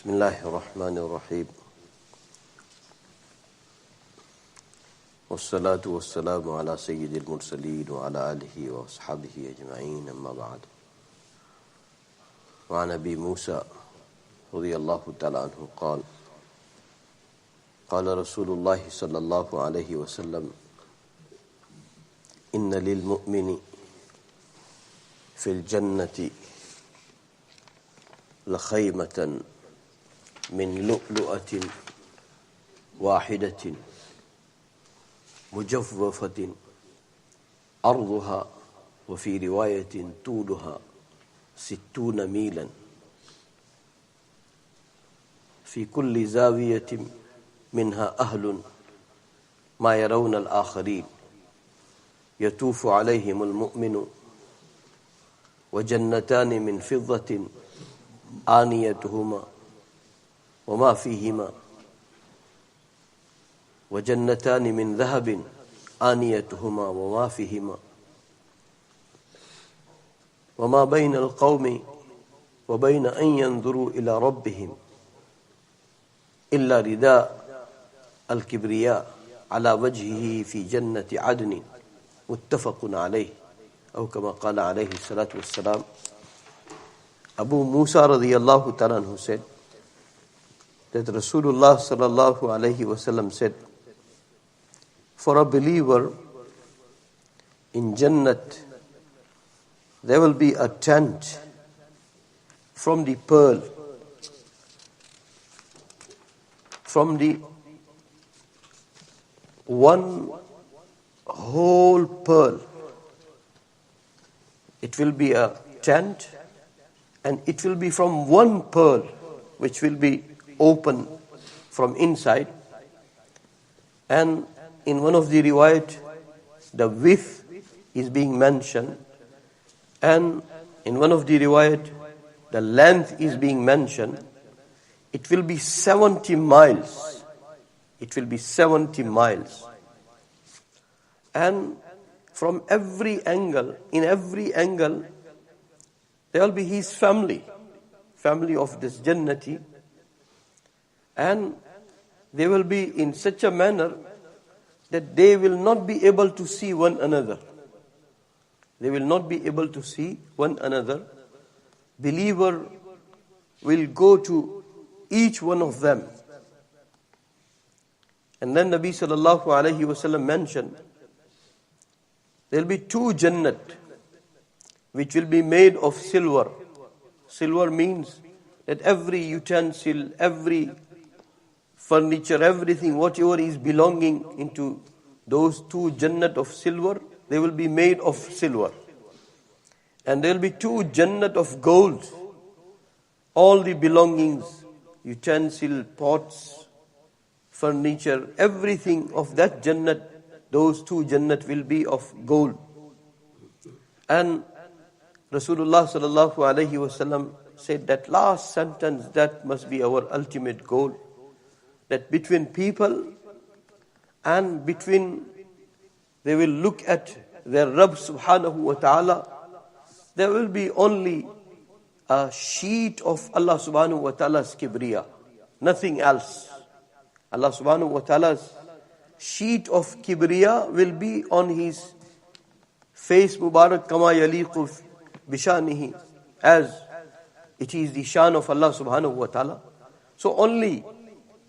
بسم الله الرحمن الرحيم والصلاة والسلام على سيد المرسلين وعلى آله وأصحابه أجمعين أما بعد وعن أبي موسى رضي الله تعالى عنه قال قال رسول الله صلى الله عليه وسلم إن للمؤمن في الجنة لخيمة من لؤلؤة واحدة مجوفة أرضها وفي رواية طولها 60 ميلا في كل زاوية منها أهل ما يرون الآخرين يطوف عليهم المؤمن وجنتان من فضة آنيتهما وما فيهما وجنتان من ذهب آنيتهما وما فيهما وما بين القوم وبين أن ينظروا إلى ربهم إلا رداء الكبرياء على وجهه في جنة عدن متفق عليه أو كما قال عليه الصلاة والسلام. Abu Musa radiyallahu ta'ala anhu said that Rasulullah sallallahu alayhi wasallam said, for a believer in Jannat there will be a tent from the pearl, from the one whole pearl. It will be a tent and it will be from one pearl which will be open from inside. And in one of the riwayat, the width is being mentioned, and in one of the riwayat, the length is being mentioned. It will be 70 miles. It will be 70 miles. And from every angle, in every angle, there will be his family of this Jannati, and they will be in such a manner that they will not be able to see one another. They will not be able to see one another. Believer will go to each one of them. And then Nabi sallallahu alayhi wasallam mentioned, there will be 2 Jannat which will be made of silver. Silver means that every utensil, every furniture, everything, whatever is belonging into those 2 Jannat of silver, they will be made of silver. And there will be 2 Jannat of gold. All the belongings, utensil, pots, furniture, everything of that Jannat, those 2 Jannat will be of gold. And Rasulullah sallallahu alayhi wasallam said that last sentence, that must be our ultimate goal. That between people and between, they will look at their Rabb subhanahu wa ta'ala, there will be only a sheet of Allah subhanahu wa ta'ala's kibriya, nothing else. Allah subhanahu wa ta'ala's sheet of kibriya will be on his face Mubarak kama yaliqu bishanihi, as it is the shan of Allah subhanahu wa ta'ala. So only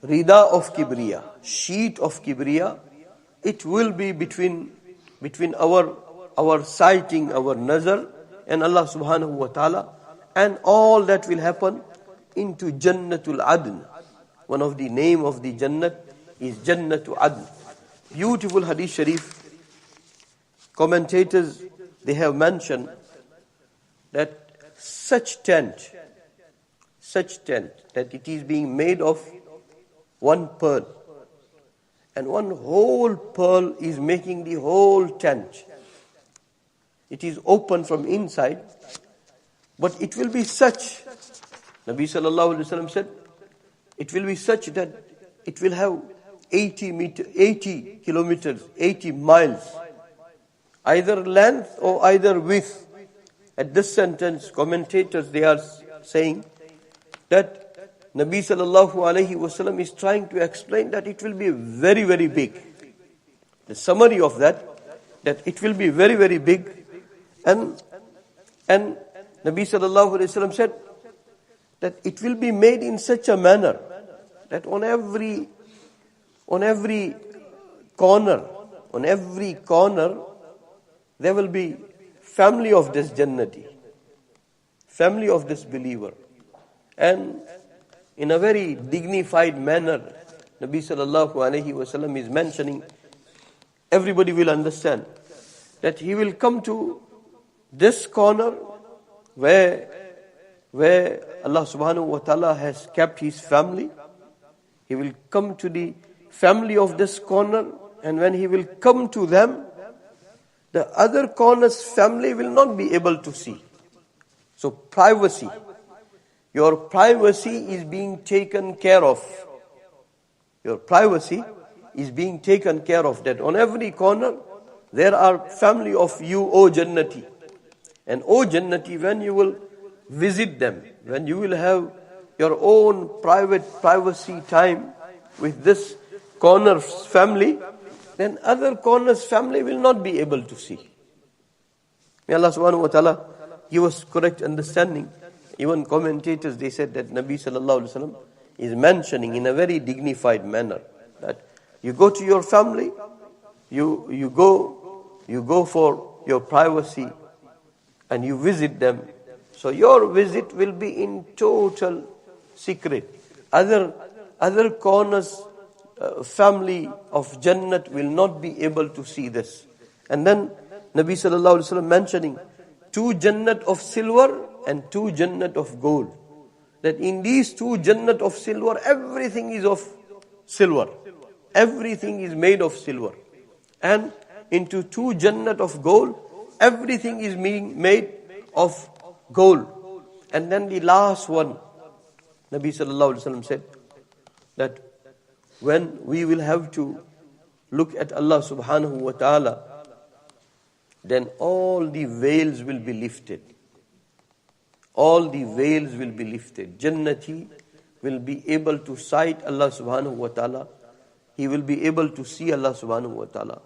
rida of kibriya, sheet of kibriya, it will be between our sighting, our nazar, and Allah subhanahu wa ta'ala, and all that will happen into Jannatul Adn. One of the name of the Jannat is Jannatul Adn. Beautiful hadith sharif. Commentators, they have mentioned that such tent, that it is being made of one pearl, and one whole pearl is making the whole tent. It is open from inside, but it will be such, Nabi sallallahu alaihi wasallam said, it will be such that it will have 80 kilometers, 80 miles, either length or either width. At this sentence, commentators, they are saying that Nabi sallallahu alayhi wasallam is trying to explain that it will be very, very big. The summary of that it will be very, very big. And Nabi sallallahu alayhi wasallam said that it will be made in such a manner that on every corner, there will be family of this Jannati, family of this believer. And in a very dignified manner, Nabi sallallahu alayhi wasallam is mentioning, everybody will understand that he will come to this corner where Allah subhanahu wa ta'ala has kept his family. He will come to the family of this corner, and when he will come to them, the other corner's family will not be able to see. So privacy, your privacy is being taken care of. Your privacy is being taken care of. That on every corner there are family of you, O Jannati. And O Jannati, when you will visit them, when you will have your own privacy time with this corner's family, then other corner's family will not be able to see. May Allah subhanahu wa ta'ala give us correct understanding. Even commentators, they said that Nabi sallallahu alaihi wasallam is mentioning in a very dignified manner that you go to your family, you go for your privacy and you visit them. So your visit will be in total secret. Other corners, family of Jannat will not be able to see this. And then Nabi sallallahu alaihi wasallam mentioning 2 Jannat of silver and 2 Jannat of gold. That in these 2 Jannat of silver, everything is of silver. Everything is made of silver. And into 2 Jannat of gold, everything is being made of gold. And then the last one, Nabi sallallahu alaihi wasallam said that when we will have to look at Allah subhanahu wa ta'ala, then all the veils will be lifted. All the veils will be lifted. Jannati will be able to sight Allah subhanahu wa ta'ala. He will be able to see Allah subhanahu wa ta'ala.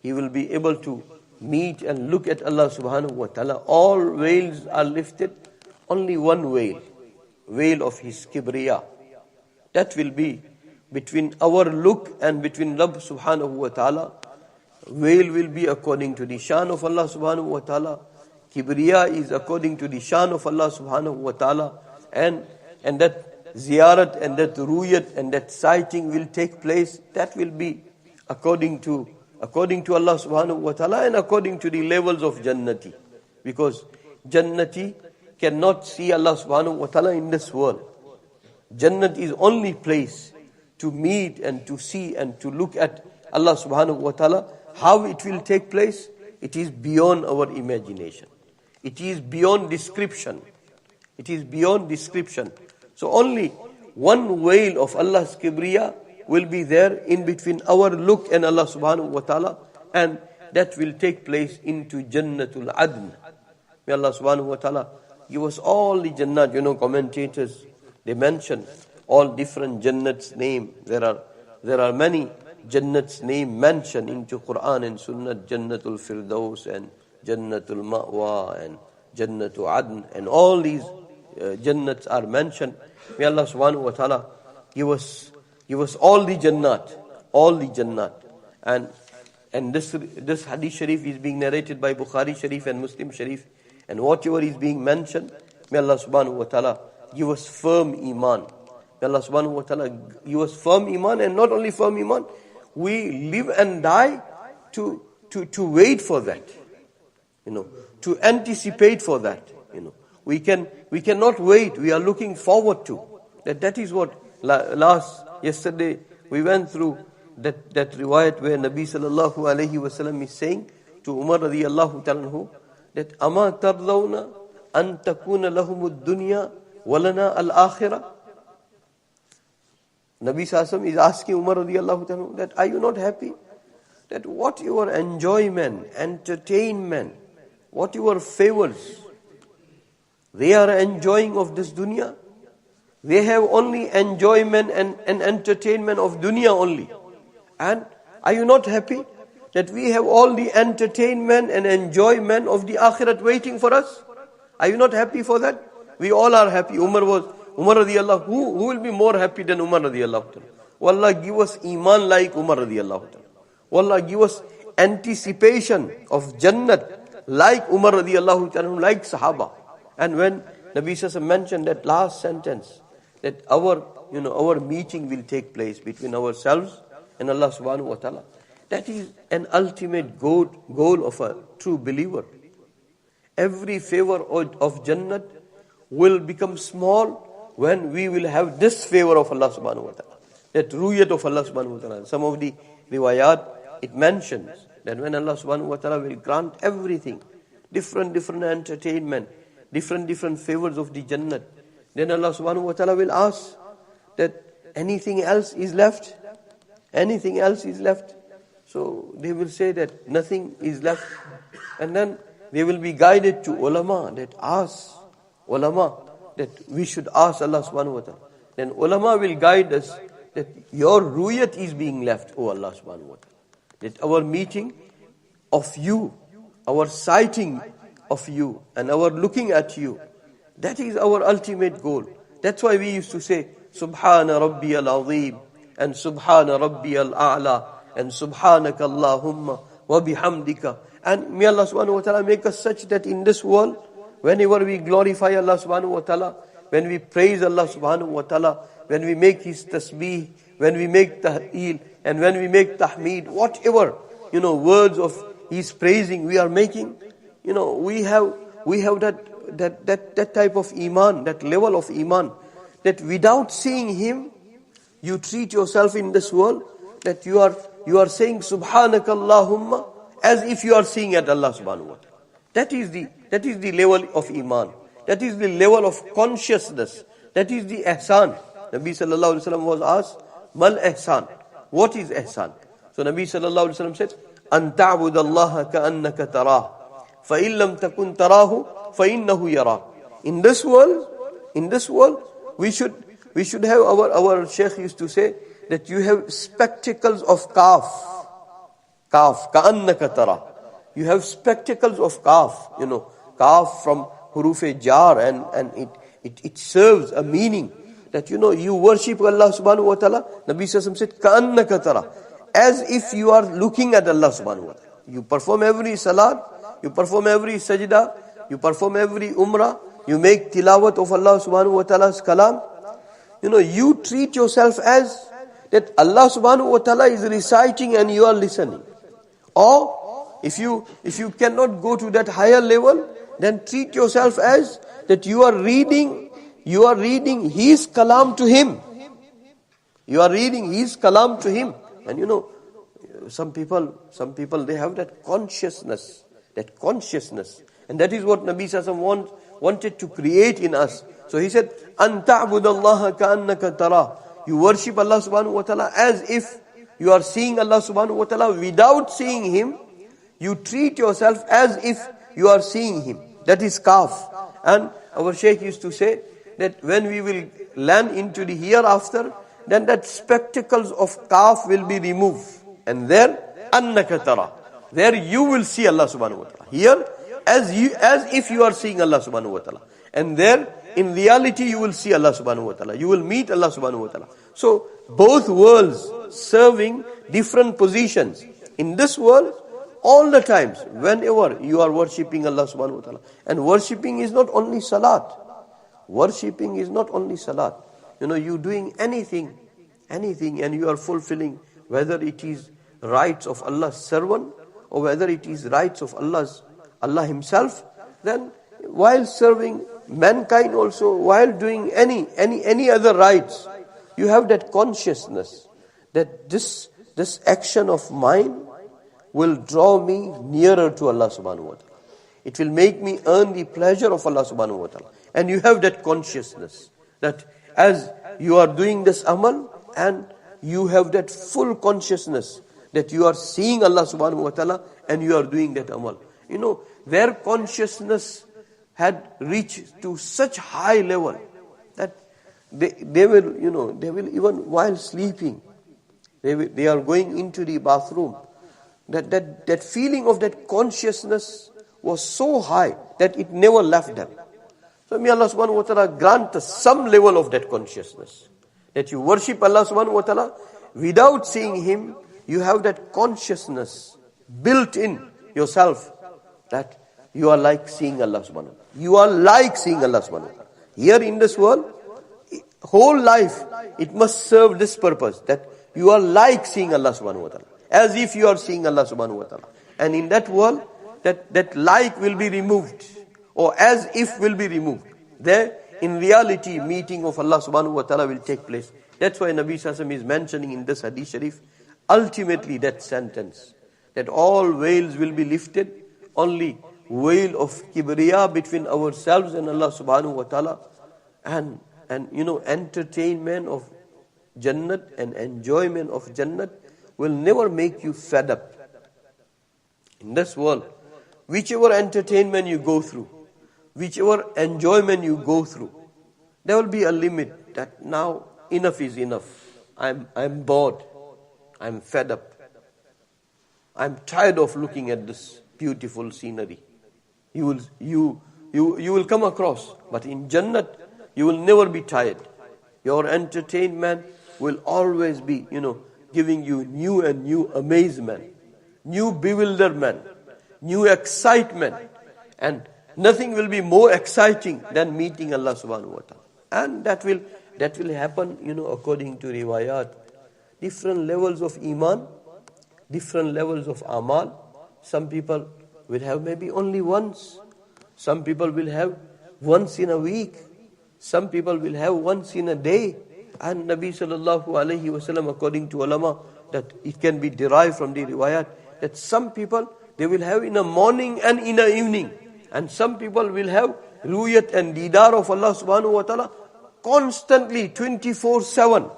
He will be able to meet and look at Allah subhanahu wa ta'ala. All veils are lifted. Only one veil of His kibriya. That will be between our look and between Rabb subhanahu wa ta'ala. Veil will be according to the shan of Allah subhanahu wa ta'ala. Kibriya is according to the shan of Allah subhanahu wa ta'ala. And that ziyarat and that ruyat and that sighting will take place. That will be according to Allah subhanahu wa ta'ala and according to the levels of Jannati. Because Jannati cannot see Allah subhanahu wa ta'ala in this world. Jannat is only place to meet and to see and to look at Allah subhanahu wa ta'ala. How it will take place, it is beyond our imagination. It is beyond description. It is beyond description. So only one veil of Allah's kibriya will be there in between our look and Allah subhanahu wa ta'ala, and that will take place into Jannatul Adn. May Allah subhanahu wa ta'ala give us all the Jannat. Commentators, they mention all different Jannat's name. There are many Jannat's name mentioned into Quran and Sunnah. Jannatul Firdaus and Jannatul Ma'wa and Jannatul Adn, and all these Jannats are mentioned. May Allah subhanahu wa ta'ala give us all the Jannat. And this hadith sharif is being narrated by Bukhari Sharif and Muslim Sharif. And whatever is being mentioned, may Allah subhanahu wa ta'ala give us firm iman. May Allah subhanahu wa ta'ala give us firm iman, and not only firm iman, we live and die to wait for that. To anticipate for that. We cannot wait. We are looking forward to that. That is what yesterday we went through that riwayat where Nabi sallallahu alayhi wasallam is saying to Umar radiyallahu ta'ala that ama tardawna an takuna lahumud dunya walana al-akhirah. Nabi sallallahu is asking Umar radiyallahu ta'ala that are you not happy that what your enjoyment, entertainment, what your favors, they are enjoying of this dunya, They have only enjoyment and entertainment of dunya only. And are you not happy that we have all the entertainment and enjoyment of the akhirat waiting for us? Are you not happy for that? We all are happy. Umar radiallahu, who will be more happy than Umar radiallahu? Wallah, give us iman like Umar radiallahu. Wallah, give us anticipation of Jannat like Umar radiallahu, like Sahaba. And when Nabi Sallallahu mentioned that last sentence, that our meeting will take place between ourselves and Allah subhanahu wa ta'ala. That is an ultimate goal of a true believer. Every favor of Jannat will become small when we will have this favor of Allah subhanahu wa ta'ala. That ru'yat of Allah subhanahu wa ta'ala. Some of the riwayat, it mentions that when Allah subhanahu wa ta'ala will grant everything, different entertainment, different favors of the Jannat, then Allah subhanahu wa ta'ala will ask that anything else is left? Anything else is left? So they will say that nothing is left. And then they will be guided to ulama that we should ask Allah subhanahu wa ta'ala. Then ulama will guide us that your ru'yat is being left, O Allah subhanahu wa ta'ala. That our meeting of you, our sighting of you, and our looking at you, that is our ultimate goal. That's why we used to say, Subhana Rabbi al-Azim, and Subhana Rabbi al-A'la, and Subhanaka Allahumma wa bihamdika. And may Allah subhanahu wa ta'ala make us such that in this world, whenever we glorify Allah subhanahu wa ta'ala, when we praise Allah subhanahu wa ta'ala, when we make His tasbih, when we make tahleel, and when we make tahmeed, whatever, words of His praising we are making, we have that type of iman, that level of iman, that without seeing Him, you treat yourself in this world, that you are saying Subhanaka Allahumma as if you are seeing at Allah subhanahu wa ta'ala. That is the level of iman. That is the level of consciousness. That is the ihsan. Nabi sallallahu alaihi wasallam was asked, Mal ihsan? What is ihsan? So Nabi sallallahu alaihi wasallam said, An ta'budallaha ka'annaka tarah, fa in lam takun tarahu, fa innahu yarah. In this world, we should have, our Shaykh used to say, that you have spectacles of kaf, ka'annaka tarah. You have spectacles of kaf, kaf from huruf jar, and it serves a meaning that you worship Allah subhanahu wa ta'ala. Nabi Sallallahu said, ka'annaka tarah, as if you are looking at Allah subhanahu wa ta'ala. You perform every salat, you perform every sajda, you perform every umrah, you make tilawat of Allah subhanahu wa ta'ala's kalam. You treat yourself as that Allah subhanahu wa ta'ala is reciting and you are listening. Or if you cannot go to that higher level, then treat yourself as that you are reading His kalam to Him. You are reading His kalam to Him. And some people they have that consciousness. And that is what Nabi Sallallahu wanted to create in us. So he said, An ta'budallaha ka'annaka tarah. You worship Allah subhanahu wa ta'ala as if you are seeing Allah subhanahu wa ta'ala. Without seeing Him, you treat yourself as if you are seeing Him. That is kaf. And our Shaykh used to say that when we will land into the hereafter, then that spectacles of kaf will be removed. And there, annaka tara. There you will see Allah subhanahu wa ta'ala. Here, as if you are seeing Allah subhanahu wa ta'ala. And there, in reality, you will see Allah subhanahu wa ta'ala. You will meet Allah subhanahu wa ta'ala. So, both worlds serving different positions. In this world, all the times, whenever you are worshipping Allah subhanahu wa ta'ala. And worshipping is not only salat. Worshipping is not only salat. You doing anything, and you are fulfilling, whether it is rights of Allah's servant, or whether it is rights of Allah Himself, then while serving mankind also, while doing any other rights, you have that consciousness that this action of mine will draw me nearer to Allah subhanahu wa ta'ala. It will make me earn the pleasure of Allah subhanahu wa ta'ala. And you have that consciousness that as you are doing this amal, and you have that full consciousness that you are seeing Allah subhanahu wa ta'ala and you are doing that amal. Their consciousness had reached to such high level that They will even while sleeping, they are going into the bathroom. That feeling of that consciousness was so high that it never left them. So may Allah subhanahu wa ta'ala grant us some level of that consciousness. That you worship Allah subhanahu wa ta'ala without seeing Him, you have that consciousness built in yourself that you are like seeing Allah subhanahu wa ta'ala. You are like seeing Allah subhanahu wa ta'ala. Here in this world, whole life, it must serve this purpose, that you are like seeing Allah subhanahu wa ta'ala. As if you are seeing Allah subhanahu wa ta'ala. And in that world, that like will be removed. Or as if will be removed. There, in reality, meeting of Allah subhanahu wa ta'ala will take place. That's why Nabi Sallallahu Alaihi Wasallam is mentioning in this hadith sharif, ultimately that sentence, that all veils will be lifted, only veil of kibriya between ourselves and Allah subhanahu wa ta'ala, and entertainment of Jannat and enjoyment of Jannat will never make you fed up. In this world, whichever entertainment you go through, whichever enjoyment you go through, there will be a limit that now enough is enough. I'm bored. I'm fed up. I'm tired of looking at this beautiful scenery. You will come across, but in Jannat, you will never be tired. Your entertainment will always be, giving you new and new amazement, new bewilderment, new excitement. And nothing will be more exciting than meeting Allah subhanahu wa ta'ala. And that will happen, according to riwayat. Different levels of iman, different levels of amal. Some people will have maybe only once. Some people will have once in a week. Some people will have once in a day. And Nabi sallallahu alayhi wasallam, according to ulama, that it can be derived from the riwayat, that some people, they will have in a morning and in a evening. And some people will have ruyat and didar of Allah subhanahu wa ta'ala constantly, 24/7.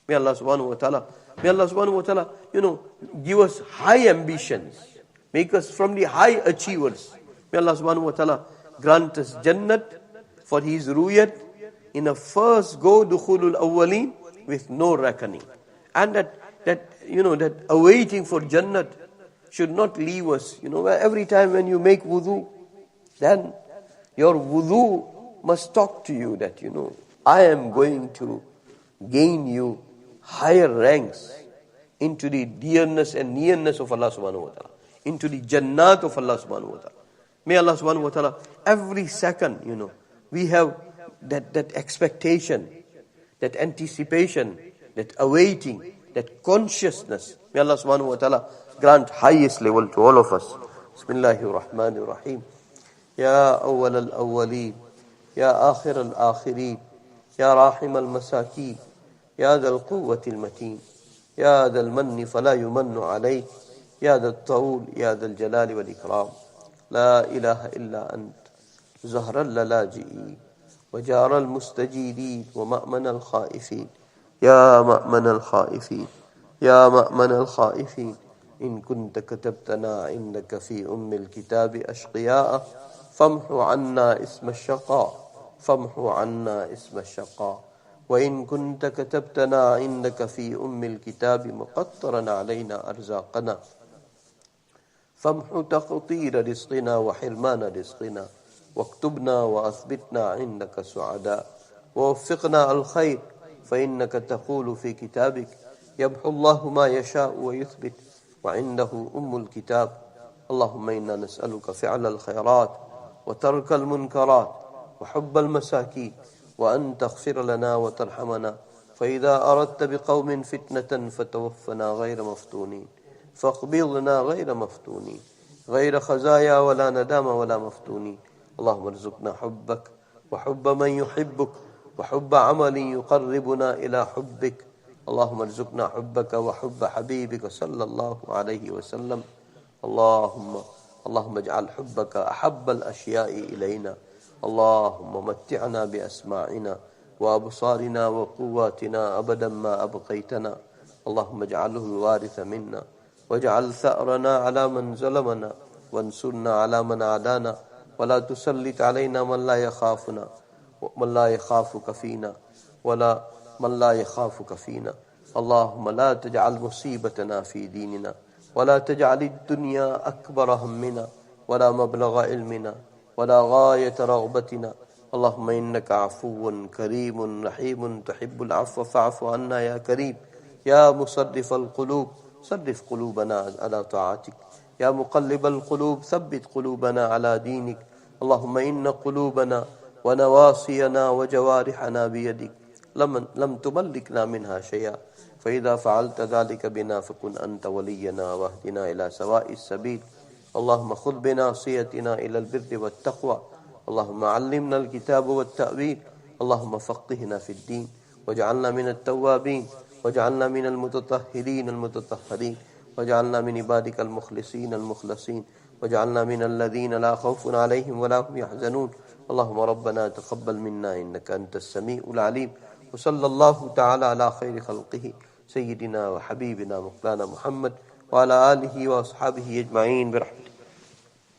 May Allah subhanahu wa ta'ala, give us high ambitions. Make us from the high achievers. May Allah subhanahu wa ta'ala grant us Jannat for His ruyat in a first go, dukhulul awwaleen, with no reckoning. And that awaiting for Jannat should not leave us. Every time when you make wudu, then your wudu must talk to you that, I am going to gain you higher ranks into the dearness and nearness of Allah subhanahu wa ta'ala, into the Jannat of Allah subhanahu wa ta'ala. May Allah subhanahu wa ta'ala, every second, we have that expectation, that anticipation, that awaiting, that consciousness. May Allah subhanahu wa ta'ala grant highest level to all of us. Bismillahir Rahmanir Rahim. Ya awwal al-awwaleen, ya akhir al-akhirin, ya rahim al-masakin, ya dhal quwwati al-mateen, ya dhal manni fala yumannu alayk, ya dhal tawul, ya dhal jalali wal ikram. La ilaha illa ant, zahra al-lalaji'in, وجار المستجيرين ومأمن الخائفين يا مأمن الخائفين يا مأمن الخائفين إن كنت كتبتنا عندك في الكتاب أشقياء فامحو عنا اسم الشقاء فامحو عنا اسم الشقاء وإن كنت كتبتنا عندك في الكتاب مقطرا علينا أرزاقنا فامحو تقطير رزقنا وحرمان رزقنا واكتبنا وأثبتنا عندك سعداء ووفقنا الخير فإنك تقول في كتابك يمحو الله ما يشاء ويثبت وعنده الكتاب. اللهم إنا نسألك فعل الخيرات وترك المنكرات وحب المساكين وأن تغفر لنا وترحمنا فإذا أردت بقوم فتنة فتوفنا غير مفتونين فاقبضنا غير مفتونين غير خزايا ولا ندام ولا مفتونين. اللهم ارزقنا حبك وحب من يحبك وحب عمل يقربنا إلى حبك. اللهم ارزقنا حبك وحب حبيبك صلى الله عليه وسلم. اللهم اجعل حبك أحب الأشياء إلينا. اللهم متعنا بأسماعنا وأبصارنا وقواتنا أبدا ما أبقيتنا. اللهم اجعله الوارث منا واجعل ثأرنا على من ظلمنا وانصرنا على من عادانا ولا تسلط علينا من لا يخافنا من لا يخافك فينا ولا من لا يخافك فينا. اللهم لا تجعل مصيبتنا في ديننا ولا تجعل الدنيا أكبر همنا ولا مبلغ علمنا ولا غاية رغبتنا. اللهم إنك عفو كريم رحيم تحب العفو فاعف عنا يا كريم. يا مصرف القلوب صرف قلوبنا على طاعتك. يا مقلب القلوب ثبت قلوبنا على دينك. اللهم إن قلوبنا ونواصينا وجوارحنا بيدك لم تملكنا منها شيئا، فإذا فعلت ذلك بنا فكن أنت ولينا واهدنا إلى سواء السبيل. اللهم خذ بناصيتنا إلى البر والتقوى. اللهم علمنا الكتاب والتأويل. اللهم فقهنا في الدين واجعلنا من التوابين واجعلنا من المتطهرين المتطهرين واجعلنا من عبادك المخلصين المخلصين واجعلنا من الذين لا خوف عليهم ولا هم يحزنون. اللهم ربنا تقبل منا إنك أنت السميع العليم. وصلى الله تعالى على خير خلقه سيدنا وحبيبنا مولانا محمد وعلى آله وأصحابه أجمعين برحمته.